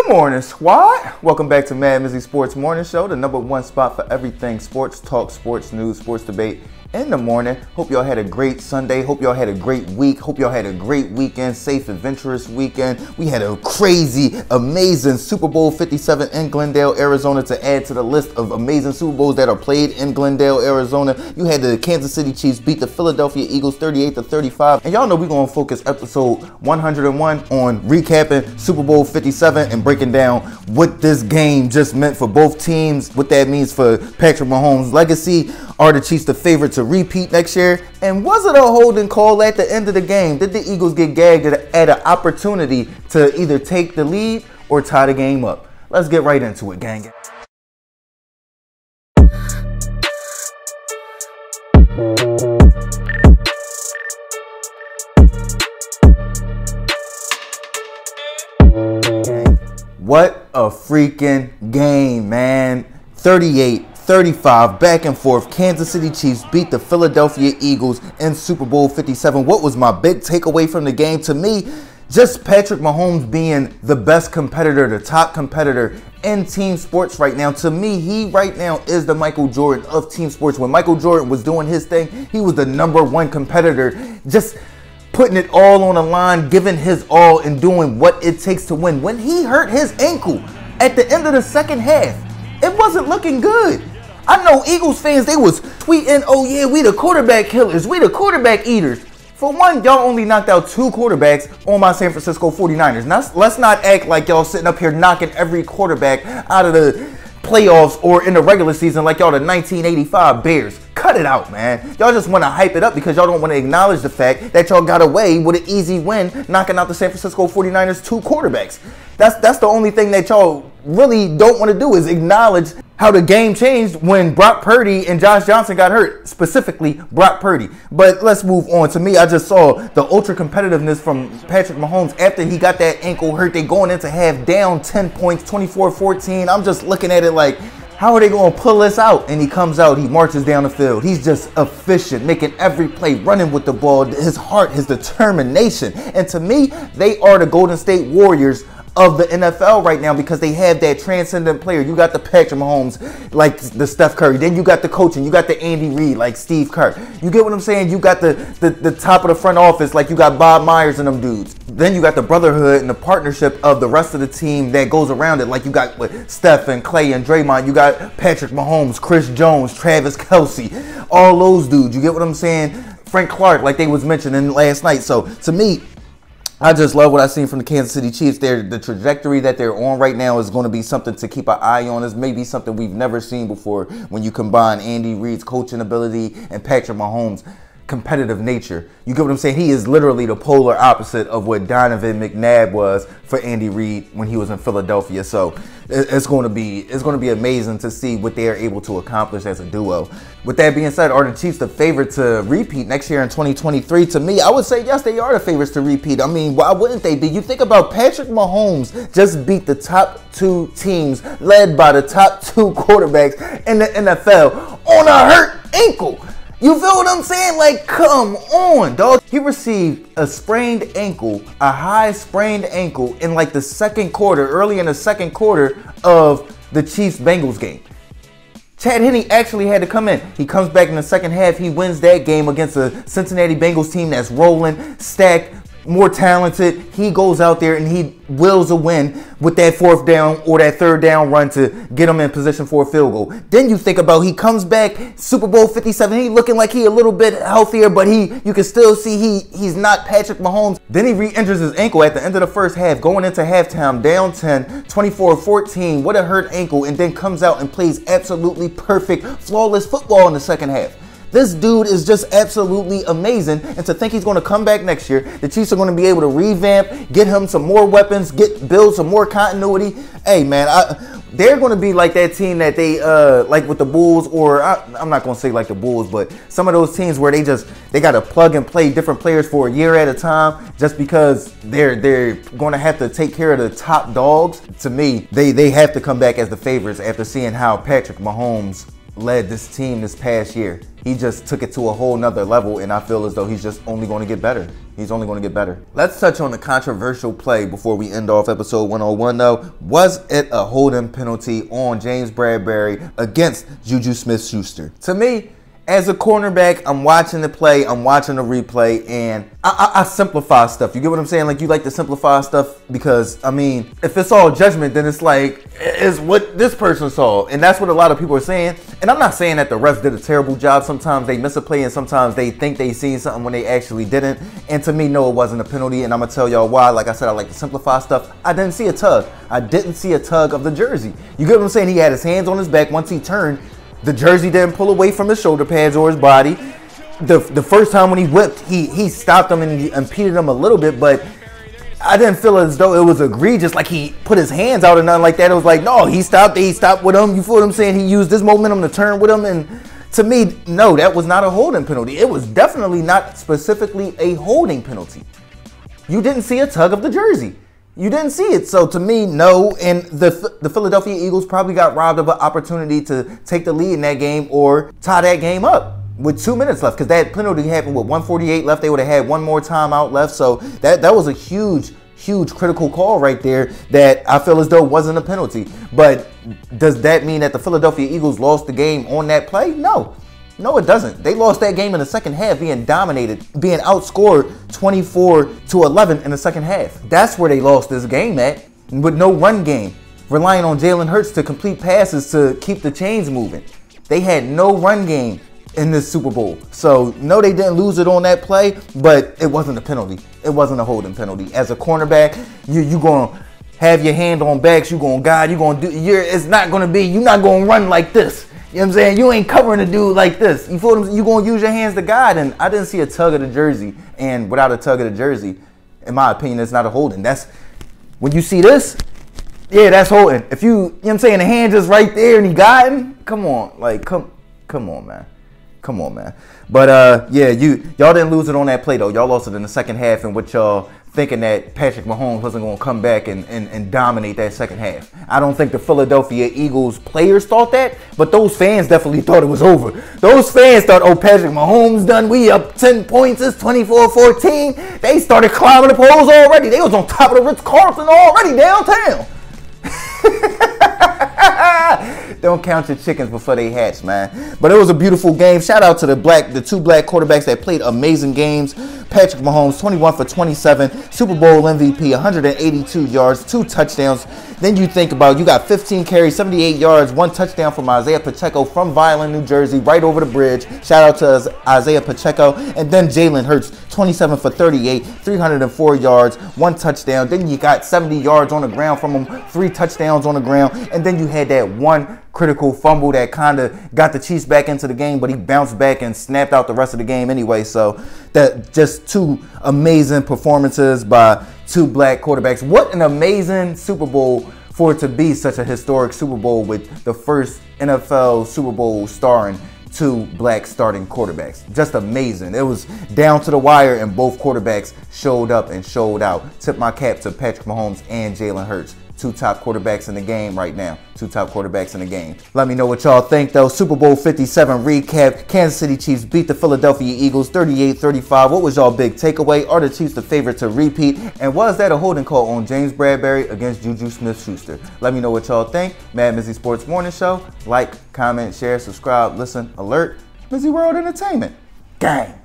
Good morning, squad. Welcome back to MadMizzy Sports Morning Show, the #1 spot for everything sports talk, sports news, sports debate in the morning. Hope y'all had a great Sunday. Hope y'all had a great week. Hope y'all had a great weekend, safe, adventurous weekend. We had a crazy, amazing Super Bowl 57 in Glendale, Arizona to add to the list of amazing Super Bowls that are played in Glendale, Arizona. You had the Kansas City Chiefs beat the Philadelphia Eagles 38-35. And y'all know we're going to focus episode 101 on recapping Super Bowl 57 and breaking down what this game just meant for both teams, what that means for Patrick Mahomes' legacy. Are the Chiefs the favorite to repeat next year? And was it a holding call at the end of the game? Did the Eagles get gagged at an opportunity to either take the lead or tie the game up? Let's get right into it, gang. What a freaking game, man. 38-35, back and forth. Kansas City Chiefs beat the Philadelphia Eagles in Super Bowl 57. What was my big takeaway from the game? To me, just Patrick Mahomes being the best competitor, the top competitor in team sports right now. To me, he right now is the Michael Jordan of team sports. When Michael Jordan was doing his thing, he was the #1 competitor, just putting it all on the line, giving his all and doing what it takes to win. When he hurt his ankle at the end of the second half, it wasn't looking good. I know Eagles fans, they was tweeting, oh yeah, we the quarterback killers, we the quarterback eaters. For one, y'all only knocked out 2 quarterbacks on my San Francisco 49ers. Now, let's not act like y'all sitting up here knocking every quarterback out of the playoffs or in the regular season like y'all the 1985 Bears. Cut it out, man. Y'all just want to hype it up because y'all don't want to acknowledge the fact that y'all got away with an easy win knocking out the San Francisco 49ers 2 quarterbacks. That's the only thing that y'all really don't want to do is acknowledge how the game changed when Brock Purdy and Josh Johnson got hurt, specifically Brock Purdy. But let's move on. To me, I just saw the ultra competitiveness from Patrick Mahomes after he got that ankle hurt. They going into half down 10 points, 24-14. I'm just looking at it like, how are they going to pull this out? And he comes out, he marches down the field. He's just efficient, making every play, running with the ball, his heart, his determination. And to me, they are the Golden State Warriors of the NFL right now because they have that transcendent player. You got the Patrick Mahomes, like the Steph Curry. Then you got the coaching. You got the Andy Reid, like Steve Kerr. You get what I'm saying? You got the top of the front office, like you got Bob Myers and them dudes. Then you got the brotherhood and the partnership of the rest of the team that goes around it. Like you got with Steph and Clay and Draymond. You got Patrick Mahomes, Chris Jones, Travis Kelce, all those dudes. You get what I'm saying? Frank Clark, like they was mentioning last night. So to me, I just love what I've seen from the Kansas City Chiefs. The trajectory that they're on right now is going to be something to keep an eye on. It's maybe something we've never seen before when you combine Andy Reid's coaching ability and Patrick Mahomes' competitive nature. You get what I'm saying? He is literally the polar opposite of what Donovan McNabb was for Andy Reid when he was in Philadelphia. So it's going to be amazing to see what they are able to accomplish as a duo. With that being said, are the Chiefs the favorite to repeat next year in 2023? To me, I would say yes, they are the favorites to repeat. I mean, why wouldn't they be? You think about Patrick Mahomes just beat the top 2 teams led by the top 2 quarterbacks in the NFL on a hurt ankle. You feel what I'm saying? Like, come on, dog. He received a sprained ankle, a high sprained ankle in like the second quarter, early in the second quarter of the Chiefs-Bengals game. Chad Henne actually had to come in. He comes back in the second half. He wins that game against a Cincinnati Bengals team that's rolling, stacked, more talented. He goes out there and he wills a win with that 4th down or that 3rd down run to get him in position for a field goal. Then you think about he comes back, Super Bowl 57, he looking like he a little bit healthier, but you can still see he's not Patrick Mahomes. Then he re-injures his ankle at the end of the first half, going into halftime, down 10, 24-14, what a hurt ankle, and then comes out and plays absolutely perfect, flawless football in the second half. This dude is just absolutely amazing, and to think he's going to come back next year, the Chiefs are going to be able to revamp, get him some more weapons, build some more continuity. Hey, man, they're going to be like that team that they, like with the Bulls, or I'm not going to say like the Bulls, but some of those teams where they got to plug and play different players for a year at a time just because they're going to have to take care of the top dogs. To me, they have to come back as the favorites after seeing how Patrick Mahomes led this team this past year. He just took it to a whole nother level, and I feel as though he's just only going to get better. He's only going to get better. Let's touch on the controversial play before we end off episode 101 though. Was it a holding penalty on James Bradberry against Juju Smith-Schuster? To me, as a cornerback, I'm watching the play, I'm watching the replay, and I simplify stuff. You get what I'm saying? Like, you like to simplify stuff because, I mean, if it's all judgment, then it's like, it's what this person saw. And that's what a lot of people are saying. And I'm not saying that the refs did a terrible job. Sometimes they miss a play and sometimes they think they seen something when they actually didn't. And to me, no, it wasn't a penalty. And I'm going to tell y'all why. Like I said, I like to simplify stuff. I didn't see a tug. I didn't see a tug of the jersey. You get what I'm saying? He had his hands on his back. Once he turned, the jersey didn't pull away from his shoulder pads or his body. The first time when he whipped, he stopped him and he impeded him a little bit, but I didn't feel as though it was egregious, like he put his hands out or nothing like that. It was like, no, he stopped with him. You feel what I'm saying? He used this momentum to turn with him, and to me, no, that was not a holding penalty. It was definitely not specifically a holding penalty. You didn't see a tug of the jersey. You didn't see it. So to me, no. And the Philadelphia Eagles probably got robbed of an opportunity to take the lead in that game or tie that game up with 2 minutes left, because that penalty happened with 1:48 left. They would have had one more timeout left. So that was a huge critical call right there that I feel as though wasn't a penalty. But does that mean that the Philadelphia Eagles lost the game on that play? No. No, it doesn't. They lost that game in the second half, being dominated, being outscored 24-11 in the second half. That's where they lost this game at, with no run game, relying on Jalen Hurts to complete passes to keep the chains moving. They had no run game in this Super Bowl. So, no, they didn't lose it on that play, but it wasn't a penalty. It wasn't a holding penalty. As a cornerback, you going to have your hand on backs, you're going to guide, you're going to do, it's not going to be, you're not going to run like this. You know what I'm saying? You ain't covering a dude like this. You feel what I'm saying? You're going to use your hands to guide. And I didn't see a tug of the jersey. And without a tug of the jersey, in my opinion, it's not a holding. That's, when you see this, yeah, that's holding. If you know what I'm saying, the hand just right there and he guiding, come on. Like, come on, man. Come on, man. But, yeah, y'all didn't lose it on that play, though. Y'all lost it in the second half, and what y'all thinking that Patrick Mahomes wasn't going to come back and dominate that second half. I don't think the Philadelphia Eagles players thought that, but those fans definitely thought it was over. Those fans thought, oh, Patrick Mahomes done. We up 10 points. It's 24-14. They started climbing the poles already. They was on top of the Ritz-Carlton already downtown. Don't count your chickens before they hatch, man. But it was a beautiful game. Shout out to the two black quarterbacks that played amazing games. Patrick Mahomes, 21 for 27, Super Bowl MVP, 182 yards, 2 touchdowns. Then you think about, you got 15 carries, 78 yards, 1 touchdown from Isaiah Pacheco from Violin, New Jersey, right over the bridge. Shout out to Isaiah Pacheco. And then Jalen Hurts, 27 for 38, 304 yards, 1 touchdown. Then you got 70 yards on the ground from him, 3 touchdowns on the ground. And then you had that one critical fumble that kind of got the Chiefs back into the game, but he bounced back and snapped out the rest of the game anyway. So that just 2 amazing performances by 2 black quarterbacks. What an amazing Super Bowl for it to be such a historic Super Bowl, with the first NFL Super Bowl starring 2 black starting quarterbacks. Just amazing. It was down to the wire, and both quarterbacks showed up and showed out. Tip my cap to Patrick Mahomes and Jalen Hurts. 2 top quarterbacks in the game right now. 2 top quarterbacks in the game. Let me know what y'all think, though. Super Bowl 57 recap. Kansas City Chiefs beat the Philadelphia Eagles 38-35. What was y'all big takeaway? Are the Chiefs the favorite to repeat? And was that a holding call on James Bradberry against Juju Smith-Schuster? Let me know what y'all think. MadMizzy Sports Morning Show. Like, comment, share, subscribe, listen, alert. MizzyWorld Entertainment. Gang.